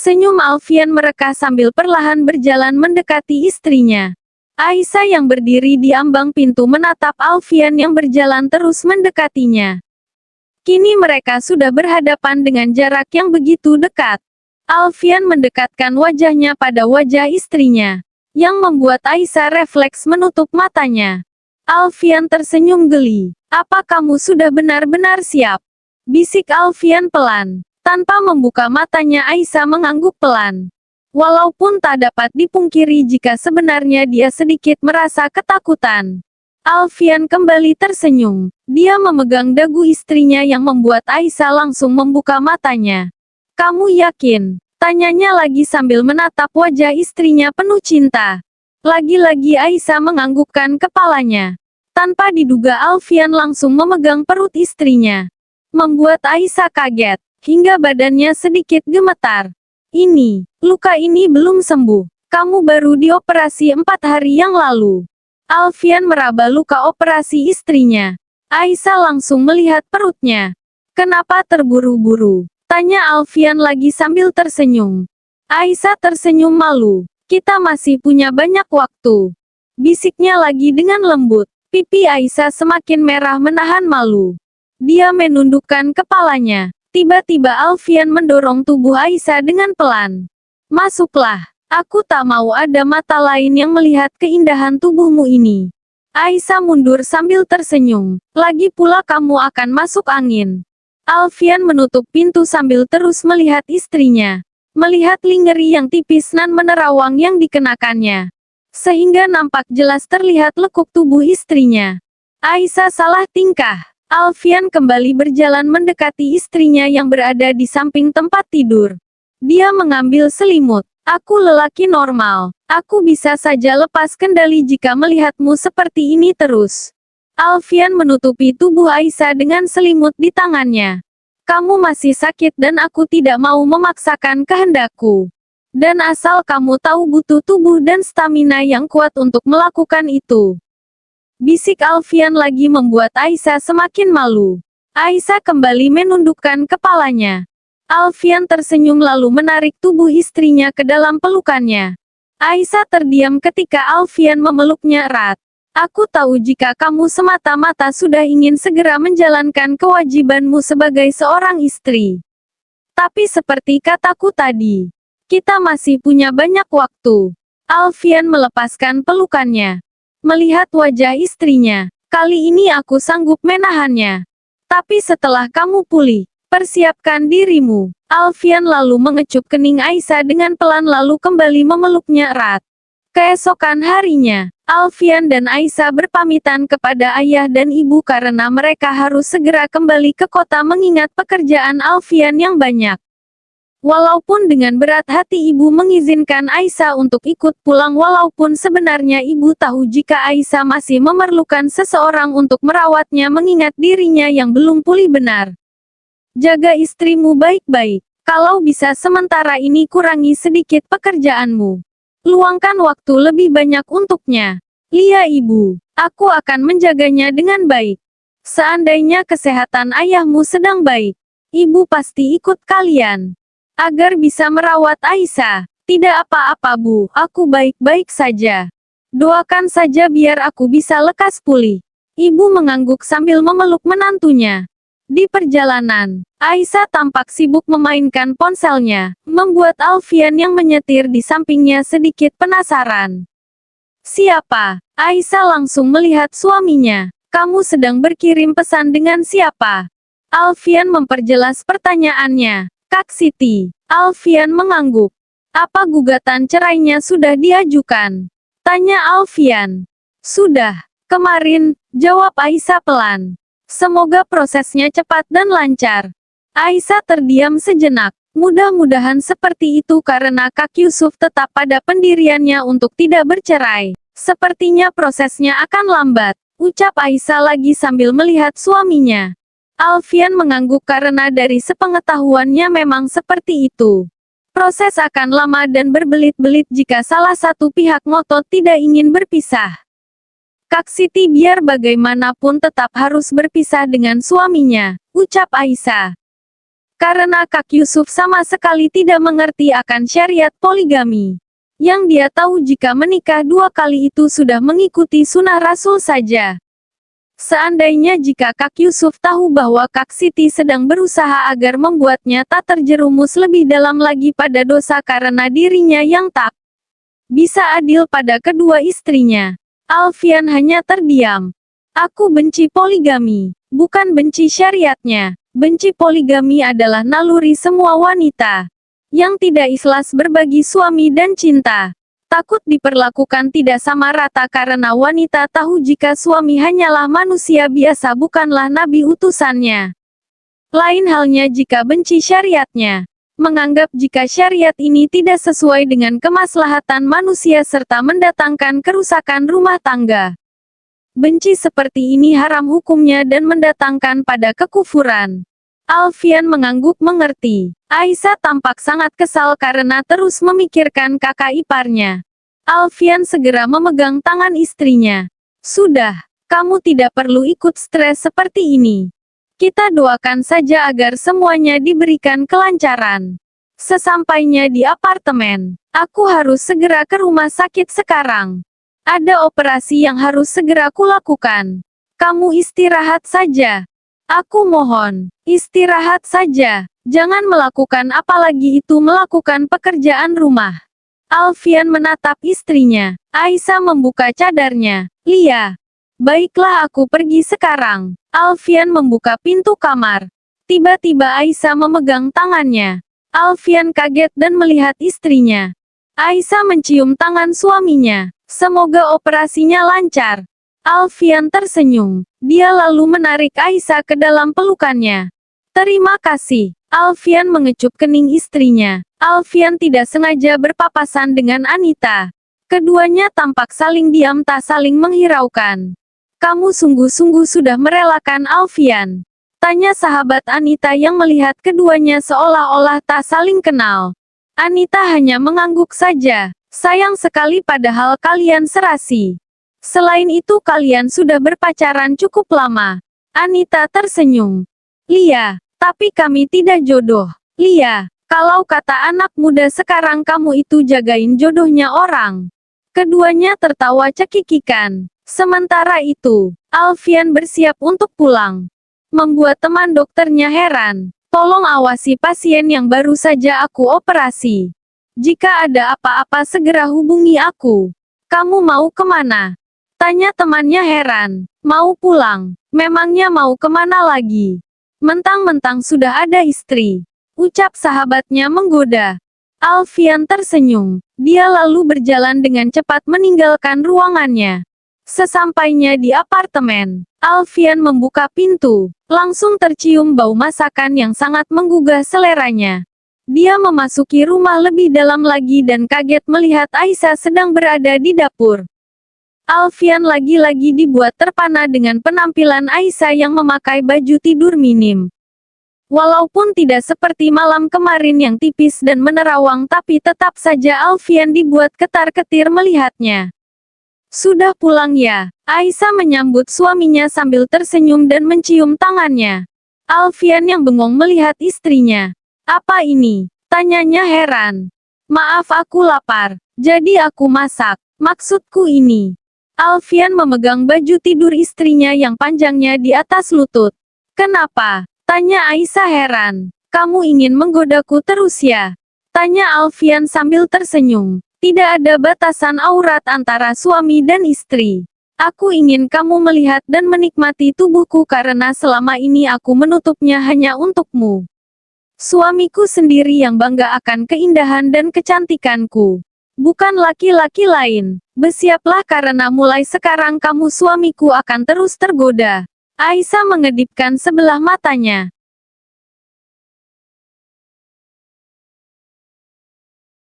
Senyum Alfian mereka sambil perlahan berjalan mendekati istrinya. Aisyah yang berdiri di ambang pintu menatap Alfian yang berjalan terus mendekatinya. Kini mereka sudah berhadapan dengan jarak yang begitu dekat. Alfian mendekatkan wajahnya pada wajah istrinya, yang membuat Aisyah refleks menutup matanya. Alfian tersenyum geli. "Apa kamu sudah benar-benar siap?" bisik Alfian pelan. Tanpa membuka matanya Aisyah mengangguk pelan. Walaupun tak dapat dipungkiri jika sebenarnya dia sedikit merasa ketakutan. Alfian kembali tersenyum. Dia memegang dagu istrinya yang membuat Aisyah langsung membuka matanya. "Kamu yakin?" tanyanya lagi sambil menatap wajah istrinya penuh cinta. Lagi-lagi Aisyah menganggukkan kepalanya. Tanpa diduga Alfian langsung memegang perut istrinya. Membuat Aisyah kaget, hingga badannya sedikit gemetar. Luka ini belum sembuh. Kamu baru dioperasi 4 hari yang lalu." Alfian meraba luka operasi istrinya. Aisyah langsung melihat perutnya. "Kenapa terburu-buru?" tanya Alfian lagi sambil tersenyum. Aisyah tersenyum malu. "Kita masih punya banyak waktu," bisiknya lagi dengan lembut. Pipi Aisyah semakin merah menahan malu. Dia menundukkan kepalanya. Tiba-tiba Alfian mendorong tubuh Aisyah dengan pelan. "Masuklah. Aku tak mau ada mata lain yang melihat keindahan tubuhmu ini." Aisyah mundur sambil tersenyum. "Lagi pula kamu akan masuk angin." Alfian menutup pintu sambil terus melihat istrinya. Melihat lingerie yang tipis nan menerawang yang dikenakannya. Sehingga nampak jelas terlihat lekuk tubuh istrinya. Aisyah salah tingkah. Alfian kembali berjalan mendekati istrinya yang berada di samping tempat tidur. Dia mengambil selimut. "Aku lelaki normal. Aku bisa saja lepas kendali jika melihatmu seperti ini terus." Alfian menutupi tubuh Aisyah dengan selimut di tangannya. "Kamu masih sakit dan aku tidak mau memaksakan kehendakku. Dan asal kamu tahu butuh tubuh dan stamina yang kuat untuk melakukan itu." Bisik Alfian lagi membuat Aisyah semakin malu. Aisyah kembali menundukkan kepalanya. Alfian tersenyum lalu menarik tubuh istrinya ke dalam pelukannya. Aisyah terdiam ketika Alfian memeluknya erat. "Aku tahu jika kamu semata-mata sudah ingin segera menjalankan kewajibanmu sebagai seorang istri. Tapi seperti kataku tadi, kita masih punya banyak waktu." Alfian melepaskan pelukannya. Melihat wajah istrinya, "Kali ini aku sanggup menahannya. Tapi setelah kamu pulih, persiapkan dirimu." Alfian lalu mengecup kening Aisyah dengan pelan lalu kembali memeluknya erat. Keesokan harinya, Alfian dan Aisyah berpamitan kepada ayah dan ibu karena mereka harus segera kembali ke kota mengingat pekerjaan Alfian yang banyak. Walaupun dengan berat hati ibu mengizinkan Aisyah untuk ikut pulang walaupun sebenarnya ibu tahu jika Aisyah masih memerlukan seseorang untuk merawatnya mengingat dirinya yang belum pulih benar. "Jaga istrimu baik-baik. Kalau bisa sementara ini kurangi sedikit pekerjaanmu. Luangkan waktu lebih banyak untuknya." "Iya ibu. Aku akan menjaganya dengan baik. Seandainya kesehatan ayahmu sedang baik, ibu pasti ikut kalian. Agar bisa merawat Aisyah." "Tidak apa-apa bu, aku baik-baik saja. Doakan saja biar aku bisa lekas pulih." Ibu mengangguk sambil memeluk menantunya. Di perjalanan, Aisyah tampak sibuk memainkan ponselnya, membuat Alfian yang menyetir di sampingnya sedikit penasaran. "Siapa?" Aisyah langsung melihat suaminya. "Kamu sedang berkirim pesan dengan siapa?" Alfian memperjelas pertanyaannya. "Kak Siti." Alfian mengangguk. "Apa gugatan cerainya sudah diajukan?" tanya Alfian. "Sudah. Kemarin," jawab Aisyah pelan. "Semoga prosesnya cepat dan lancar." Aisyah terdiam sejenak. Mudah-mudahan seperti itu karena Kak Yusuf tetap pada pendiriannya untuk tidak bercerai. "Sepertinya prosesnya akan lambat," ucap Aisyah lagi sambil melihat suaminya. Alfian mengangguk karena dari sepengetahuannya memang seperti itu. Proses akan lama dan berbelit-belit jika salah satu pihak ngotot tidak ingin berpisah. Kak Siti biar bagaimanapun tetap harus berpisah dengan suaminya, ucap Aisyah. Karena Kak Yusuf sama sekali tidak mengerti akan syariat poligami. Yang dia tahu jika menikah 2 kali itu sudah mengikuti sunnah Rasul saja. Seandainya jika Kak Yusuf tahu bahwa Kak Siti sedang berusaha agar membuatnya tak terjerumus lebih dalam lagi pada dosa karena dirinya yang tak bisa adil pada kedua istrinya, Alfian hanya terdiam. Aku benci poligami, bukan benci syariatnya. Benci poligami adalah naluri semua wanita yang tidak ikhlas berbagi suami dan cinta. Takut diperlakukan tidak sama rata karena wanita tahu jika suami hanyalah manusia biasa bukanlah nabi utusannya. Lain halnya jika benci syariatnya. Menganggap jika syariat ini tidak sesuai dengan kemaslahatan manusia serta mendatangkan kerusakan rumah tangga. Benci seperti ini haram hukumnya dan mendatangkan pada kekufuran. Alfian mengangguk mengerti. Aisyah tampak sangat kesal karena terus memikirkan kakak iparnya. Alfian segera memegang tangan istrinya. Sudah, kamu tidak perlu ikut stres seperti ini. Kita doakan saja agar semuanya diberikan kelancaran. Sesampainya di apartemen, aku harus segera ke rumah sakit sekarang. Ada operasi yang harus segera kulakukan. Kamu istirahat saja. Aku mohon, istirahat saja. Jangan melakukan apalagi itu melakukan pekerjaan rumah. Alfian menatap istrinya. Aisyah membuka cadarnya. Lia. Baiklah aku pergi sekarang. Alfian membuka pintu kamar. Tiba-tiba Aisyah memegang tangannya. Alfian kaget dan melihat istrinya. Aisyah mencium tangan suaminya. Semoga operasinya lancar. Alfian tersenyum. Dia lalu menarik Aisyah ke dalam pelukannya. Terima kasih. Alfian mengecup kening istrinya. Alfian tidak sengaja berpapasan dengan Anita. Keduanya tampak saling diam tak saling menghiraukan. Kamu sungguh-sungguh sudah merelakan Alfian? Tanya sahabat Anita yang melihat keduanya seolah-olah tak saling kenal. Anita hanya mengangguk saja. Sayang sekali padahal kalian serasi. Selain itu kalian sudah berpacaran cukup lama. Anita tersenyum. Lia, tapi kami tidak jodoh. Lia, kalau kata anak muda sekarang kamu itu jagain jodohnya orang. Keduanya tertawa cekikikan. Sementara itu, Alfian bersiap untuk pulang. Membuat teman dokternya heran. Tolong awasi pasien yang baru saja aku operasi. Jika ada apa-apa segera hubungi aku. Kamu mau kemana? Tanya temannya heran. Mau pulang. Memangnya mau kemana lagi? Mentang-mentang sudah ada istri. Ucap sahabatnya menggoda. Alfian tersenyum. Dia lalu berjalan dengan cepat meninggalkan ruangannya. Sesampainya di apartemen, Alfian membuka pintu. Langsung tercium bau masakan yang sangat menggugah seleranya. Dia memasuki rumah lebih dalam lagi dan kaget melihat Aisyah sedang berada di dapur. Alfian lagi-lagi dibuat terpana dengan penampilan Aisyah yang memakai baju tidur minim. Walaupun tidak seperti malam kemarin yang tipis dan menerawang tapi tetap saja Alfian dibuat ketar-ketir melihatnya. Sudah pulang ya? Aisyah menyambut suaminya sambil tersenyum dan mencium tangannya. Alfian yang bengong melihat istrinya. Apa ini? Tanyanya heran. Maaf aku lapar. Jadi aku masak. Maksudku ini. Alfian memegang baju tidur istrinya yang panjangnya di atas lutut. Kenapa? Tanya Aisyah heran. Kamu ingin menggodaku terus ya? Tanya Alfian sambil tersenyum. Tidak ada batasan aurat antara suami dan istri. Aku ingin kamu melihat dan menikmati tubuhku karena selama ini aku menutupnya hanya untukmu. Suamiku sendiri yang bangga akan keindahan dan kecantikanku. Bukan laki-laki lain. Bersiaplah karena mulai sekarang kamu suamiku akan terus tergoda. Aisyah mengedipkan sebelah matanya.